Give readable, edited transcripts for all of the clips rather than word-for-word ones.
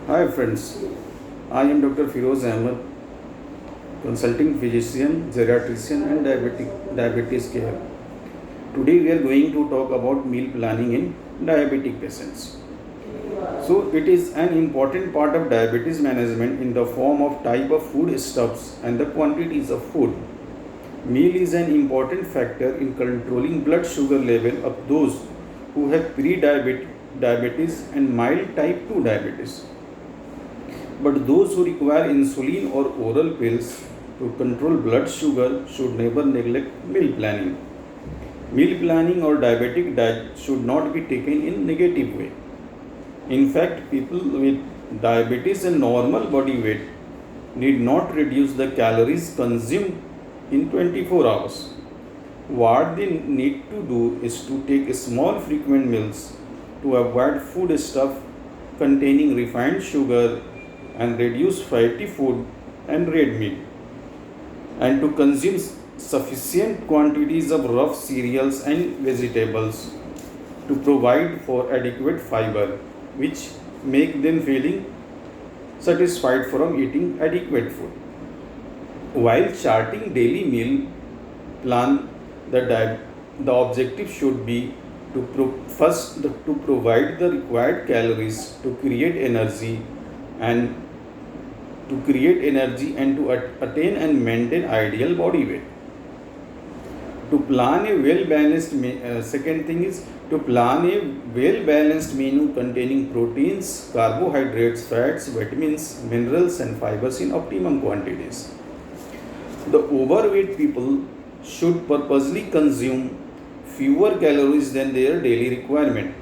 Hi friends, I am Dr. Firoz Ahmed, consulting physician, geriatrician and diabetes care. Today we are going to talk about meal planning in diabetic patients. So it is an important part of diabetes management in the form of type of food stuffs and the quantities of food. Meal is an important factor in controlling blood sugar level of those who have pre-diabetes and mild type 2 diabetes. But those who require insulin or oral pills to control blood sugar should never neglect meal planning. Meal planning or diabetic diet should not be taken in negative way. In fact, people with diabetes and normal body weight need not reduce the calories consumed in 24 hours. What they need to do is to take small frequent meals to avoid food stuff containing refined sugar and reduce fatty food and red meat, and to consume sufficient quantities of rough cereals and vegetables to provide for adequate fiber which make them feeling satisfied from eating adequate food. While charting daily meal plan, the objective should be to provide the required calories to create energy and to attain and maintain ideal body weight. To plan a second thing is to plan a well balanced menu containing proteins, carbohydrates, fats, vitamins, minerals and fibers in optimum quantities. The overweight people should purposely consume fewer calories than their daily requirement,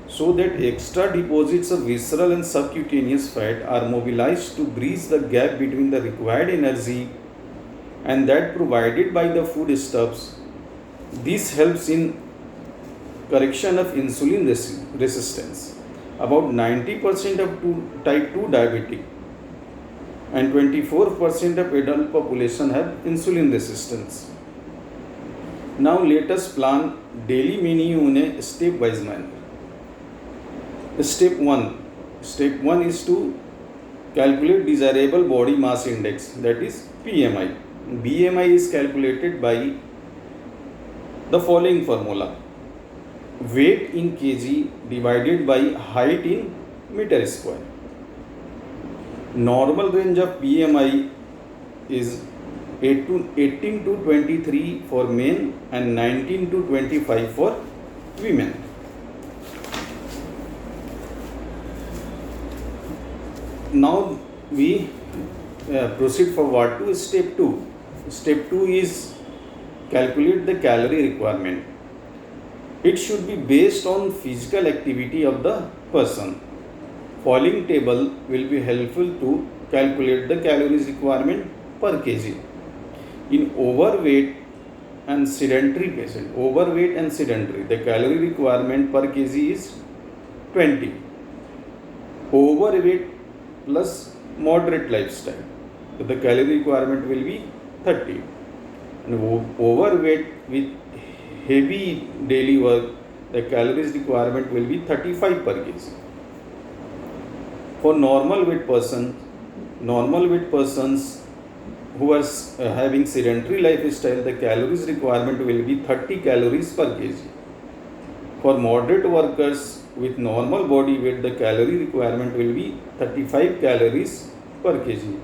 so that extra deposits of visceral and subcutaneous fat are mobilized to bridge the gap between the required energy and that provided by the foodstuffs. This helps in correction of insulin resistance. About 90% of type 2 diabetic and 24% of adult population have insulin resistance. Now let us plan daily menu in a step-wise manner. Step 1 is to calculate desirable body mass index, that is BMI. BMI is calculated by the following formula: weight in kg divided by height in meter square. Normal range of BMI is 18 to 23 for men and 19 to 25 for women. Now we proceed forward to step 2. Step 2 is calculate the calorie requirement. It should be based on physical activity of the person. Following table will be helpful to calculate the calories requirement per kg. In overweight and sedentary patient, the calorie requirement per kg is 20. Overweight plus moderate lifestyle, so the calorie requirement will be 30. And overweight with heavy daily work, the calories requirement will be 35 per kg. For normal weight persons who are having sedentary lifestyle, the calories requirement will be 30 calories per kg. For moderate workers with normal body weight, the calorie requirement will be 35 calories per kg.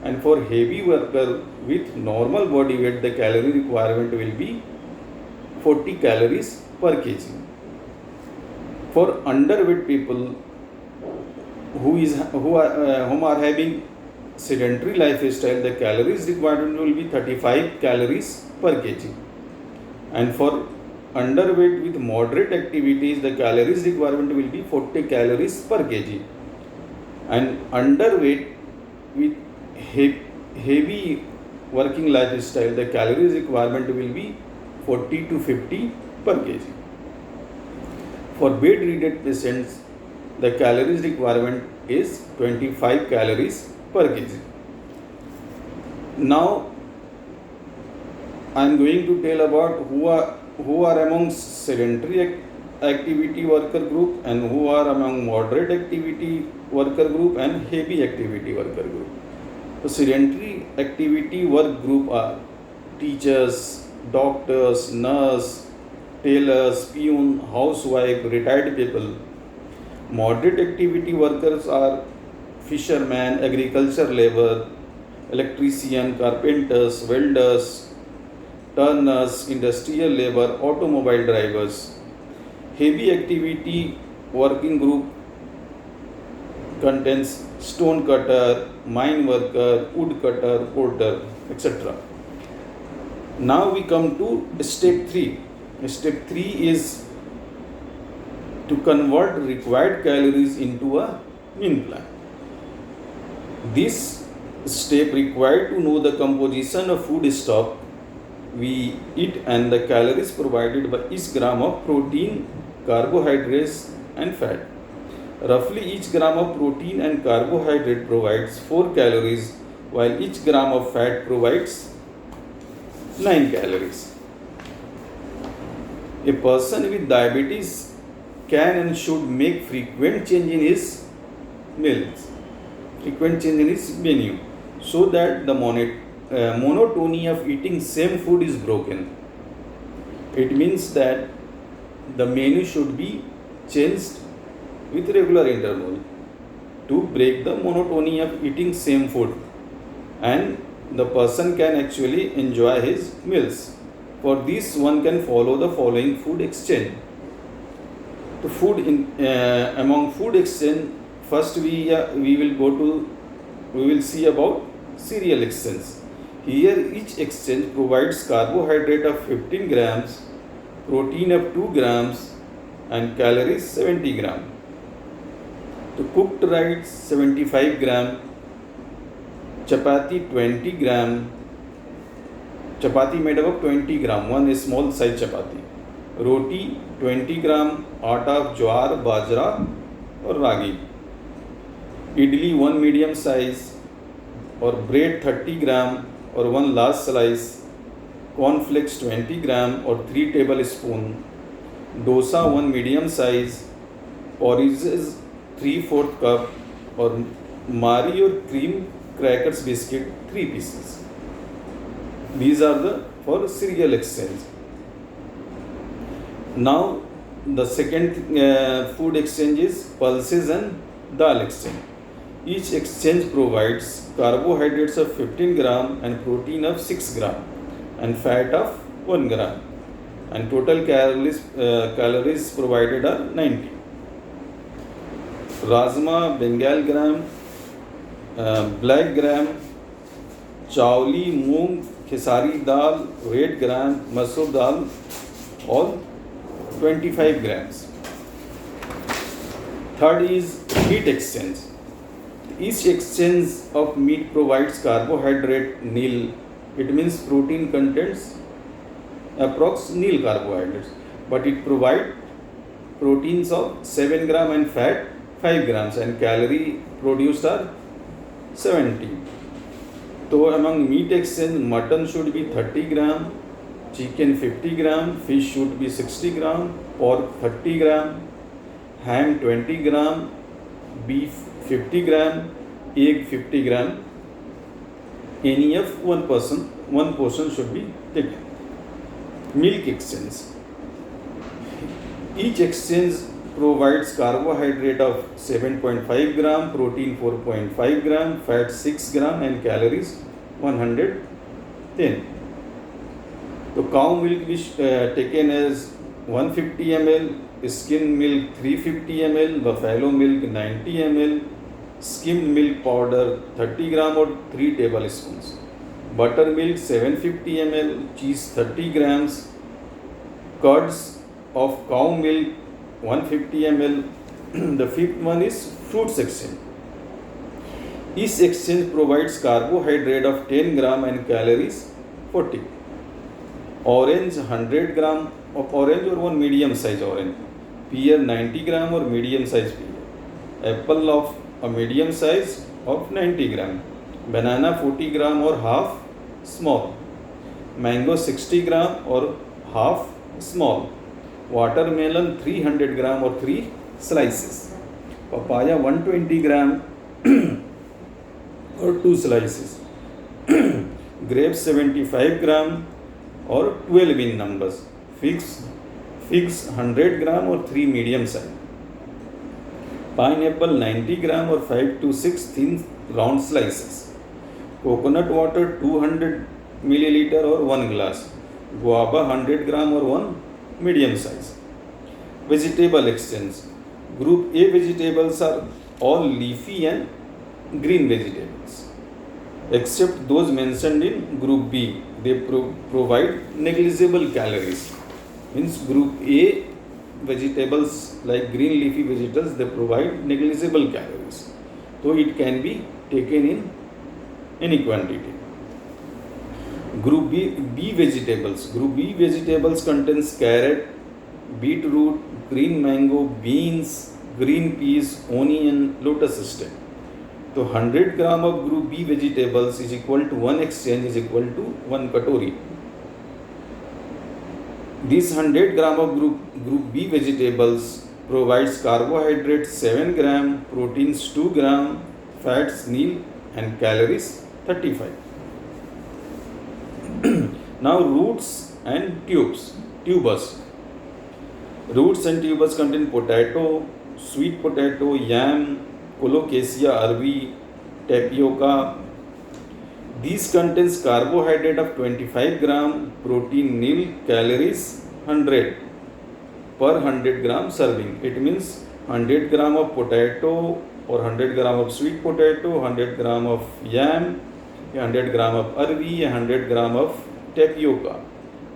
And for heavy worker with normal body weight, the calorie requirement will be 40 calories per kg. For underweight people whom are having sedentary lifestyle, the calories requirement will be 35 calories per kg. And for underweight with moderate activities, the calories requirement will be 40 calories per kg. And underweight with heavy working lifestyle, the calories requirement will be 40 to 50 per kg. For bedridden patients, the calories requirement is 25 calories per kg. Now I am going to tell about who are among sedentary activity worker group and who are among moderate activity worker group and heavy activity worker group. So sedentary activity work group are teachers, doctors, nurse, tailors, peon, housewife, retired people. Moderate activity workers are fishermen, agriculture labor, electrician, carpenters, welders, turners, industrial labor, automobile drivers. Heavy activity working group contains stone cutter, mine worker, wood cutter, porter, etc. Now we come to step 3. Step 3 is to convert required calories into a meal plan. This step required to know the composition of food stock we eat and the calories provided by each gram of protein, carbohydrates and fat. Roughly each gram of protein and carbohydrate provides 4 calories while each gram of fat provides 9 calories. A person with diabetes can and should make frequent change in his meals, frequent change in his menu, so that the monotony of eating same food is broken. It means that the menu should be changed with regular interval to break the monotony of eating same food, and the person can actually enjoy his meals. For this, one can follow the following food exchange. To among food exchange, first we will see about cereal exchange. Here each exchange provides carbohydrate of 15 grams, protein of 2 grams and calories 70 grams. To cooked rice 75 gram, chapati 20 gram, chapati made up of 20 gram, one small size chapati. Roti 20 gram, आटा of ज्वार, बाजरा और रागी. Idli 1 medium size or bread 30 gram or 1 large slice. Cornflakes 20 gram or 3 tablespoon. Dosa 1 medium size. Porridge 3/4 cup or Marie or cream crackers biscuit 3 pieces. These are the for cereal exchange. Now the second food exchange is pulses and dal exchange. Each exchange provides carbohydrates of 15 gram and protein of 6 gram and fat of 1 gram, and total calories provided are 90. Rajma, Bengal gram, black gram, chauli, moong, Khesari dal, red gram, मसूर दाल, all 25 grams. Third is meat exchange. Each exchange of meat provides carbohydrate nil. It means protein contains approx nil carbohydrates, but it provides proteins of 7 gram and fat 5 grams and calorie produced are 70. So among meat exchange, mutton should be 30 gram, chicken 50 gram, fish should be 60 gram, pork 30 gram, ham 20 gram, beef 50 gram, egg 50 gram. Any of one portion should be taken. Milk exchange. Each exchange provides carbohydrate of 7.5 gram, protein 4.5 gram, fat 6 gram and calories 110. So cow milk is taken as 150 ml, skim milk 350 ml, buffalo milk 90 ml, skimmed milk powder 30 gram or 3 tablespoons, buttermilk 750 ml, cheese 30 grams, curds of cow milk 150 ml. The fifth one is fruits exchange. Each exchange provides carbohydrate of 10 gram and calories 40. Orange 100 gram of orange or one medium size orange. Pear 90 gram or medium size pear. Apple of a medium size of 90 gram. Banana 40 gram or half small. Mango 60 gram or half small. Watermelon 300 gram or 3 slices. Papaya 120 gram or 2 slices. Grapes 75 gram or 12 in numbers. Figs 100 gram or 3 medium size. Pineapple 90 gram or 5 to 6 thin round slices. Coconut water 200 milliliter or 1 glass. Guava 100 gram or 1 medium size. Vegetable exchange. Group A vegetables are all leafy and green vegetables, except those mentioned in Group B. They provide negligible calories. Means Group A vegetables like green leafy vegetables, they provide negligible calories. So it can be taken in any quantity. Group B vegetables. Group B vegetables contains carrot, beetroot, green mango, beans, green peas, onion, lotus stem. So 100 gram of Group B vegetables is equal to 1 exchange is equal to 1 katori. This 100 gram of Group B vegetables provides carbohydrates 7 gram, proteins 2 gram, fats nil and calories 35. Now roots and tubers. Roots and tubers contain potato, sweet potato, yam, colocasia arabi, tapioca. These contains carbohydrate of 25 gram, protein nil, calories 100 per 100 gram serving. It means 100 gram of potato or 100 gram of sweet potato, 100 gram of yam, 100 gram of arabi, 100 gram of tapioca.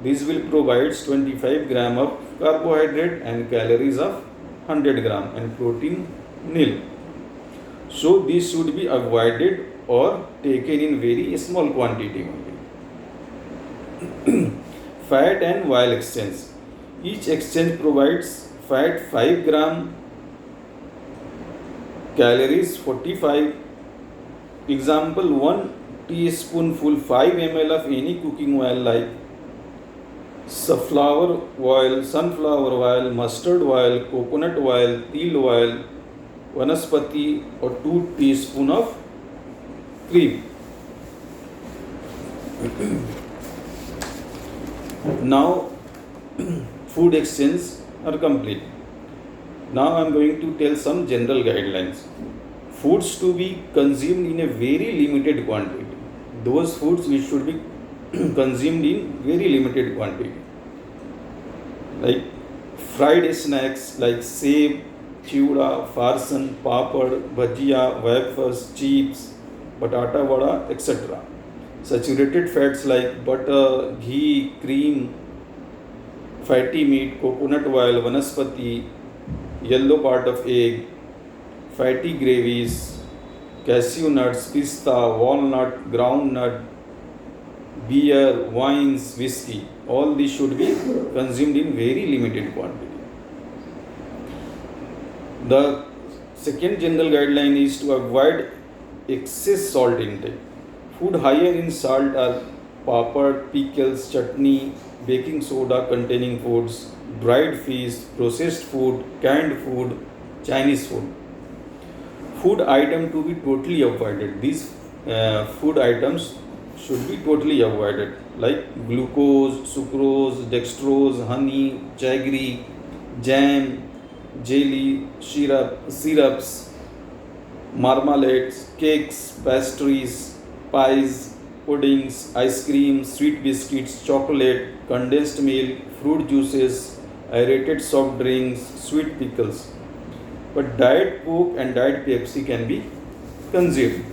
This will provide 25 gram of carbohydrate and calories of 100 gram and protein nil. So this should be avoided or taken in very small quantity only. Fat and oil exchange. Each exchange provides fat 5 gram, calories 45. Example, 1 teaspoonful 5 ml of any cooking oil like sunflower oil, mustard oil, coconut oil, til oil, vanaspati or 2 teaspoon of cream. Now food exchange are complete. Now I am going to tell some general guidelines. Foods to be consumed in a very limited quantity. Those foods which should be consumed in very limited quantity. Like fried snacks like seb, chiura, farsan, papad, bhajia, wafers, chips, batata vada, etc. Saturated fats like butter, ghee, cream, fatty meat, coconut oil, vanaspati, yellow part of egg, fatty gravies, cashew nuts, pista, walnut, groundnut, beer, wines, whiskey. All these should be consumed in very limited quantity. The second general guideline is to avoid excess salt intake. Food higher in salt are papad, pickles, chutney, baking soda containing foods, dried fish, processed food, canned food, Chinese food. Food item to be totally avoided. These food items should be totally avoided, like glucose, sucrose, dextrose, honey, jaggery, jam, jelly, syrups, marmalades, cakes, pastries, pies, puddings, ice cream, sweet biscuits, chocolate, condensed milk, fruit juices, aerated soft drinks, sweet pickles. But Diet Coke and Diet Pepsi can be consumed.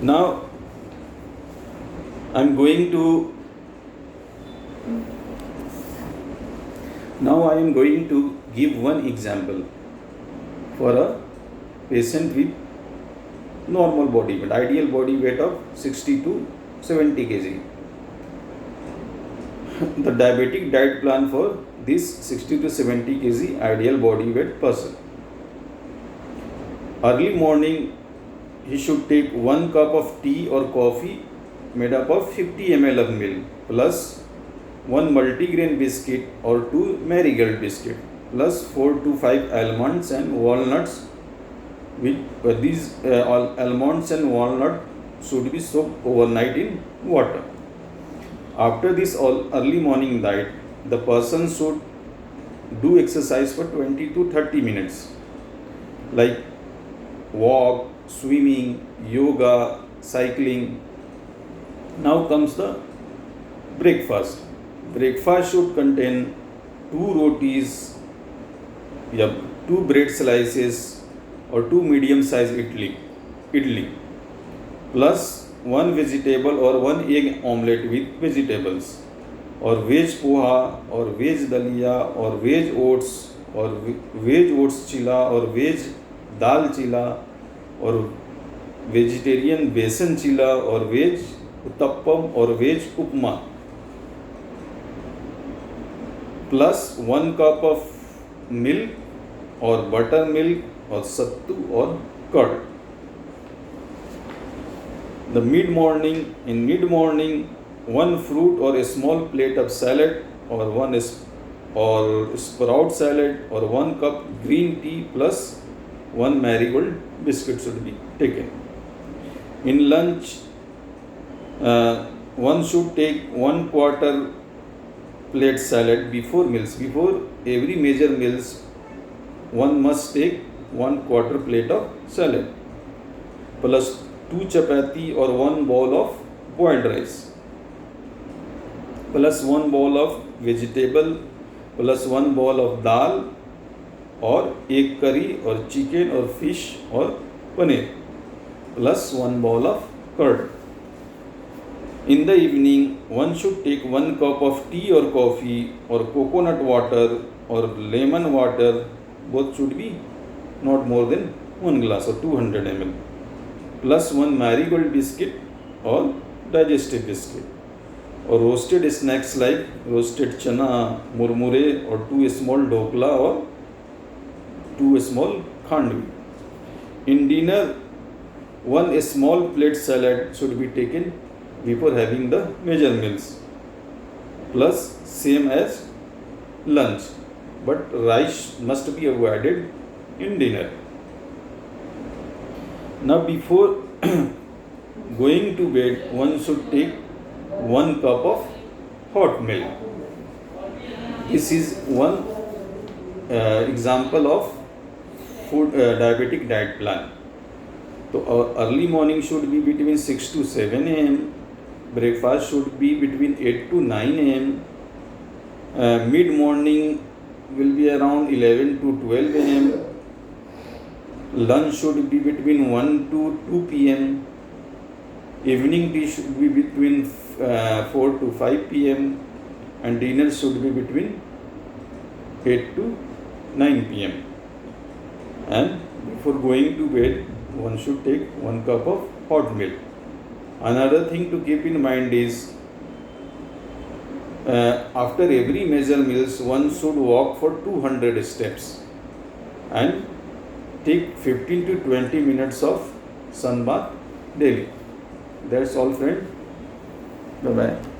Now I am going to give one example for a patient with normal body weight, ideal body weight of 60 to 70 kg. The diabetic diet plan for this 60 to 70 kg ideal body weight person. Early morning, he should take 1 cup of tea or coffee made up of 50 ml of milk plus 1 multigrain biscuit or 2 marigold biscuit plus 4 to 5 almonds and walnuts. These almonds and walnut should be soaked overnight in water. After this early morning diet, the person should do exercise for 20 to 30 minutes like walk, swimming, yoga, cycling. Now comes the breakfast. Breakfast should contain 2 rotis, 2 bread slices or 2 medium sized idli plus 1 vegetable or 1 egg omelette with vegetables or veg poha or veg dalia or veg oats or veg oats chila or veg dal chila or vegetarian besan chila or veg uttappam or veg upma plus 1 cup of milk or buttermilk or sattu or curd. In mid-morning, 1 fruit or a small plate of salad or 1 sprout salad or 1 cup green tea plus 1 marigold biscuit should be taken. In lunch, one should take 1/4 plate salad before meals. Before every major meals, one must take 1/4 plate of salad plus 2 chapati or 1 bowl of boiled rice plus 1 bowl of vegetable plus 1 bowl of dal or egg curry or chicken or fish or paneer plus 1 bowl of curd. In the evening, one should take 1 cup of tea or coffee or coconut water or lemon water. Both should be not more than 1 glass or 200 ml plus 1 marigold biscuit or digestive biscuit or roasted snacks like roasted chana, murmure or 2 small dhokla or 2 small khandvi. In dinner, 1 small plate salad should be taken before having the major meals plus same as lunch, but rice must be avoided in dinner. Now before going to bed, one should take 1 cup of hot milk. This is one example of food diabetic diet plan. So our early morning should be between 6 to 7 am. Breakfast should be between 8 to 9 am. Mid morning will be around 11 to 12 am. Lunch should be between 1 to 2 pm. Evening tea should be between 4 to 5 pm. And dinner should be between 8 to 9 pm. And before going to bed, one should take 1 cup of hot milk. Another thing to keep in mind is after every major meals, one should walk for 200 steps and take 15 to 20 minutes of sun bath daily. That's all, friend. Bye bye.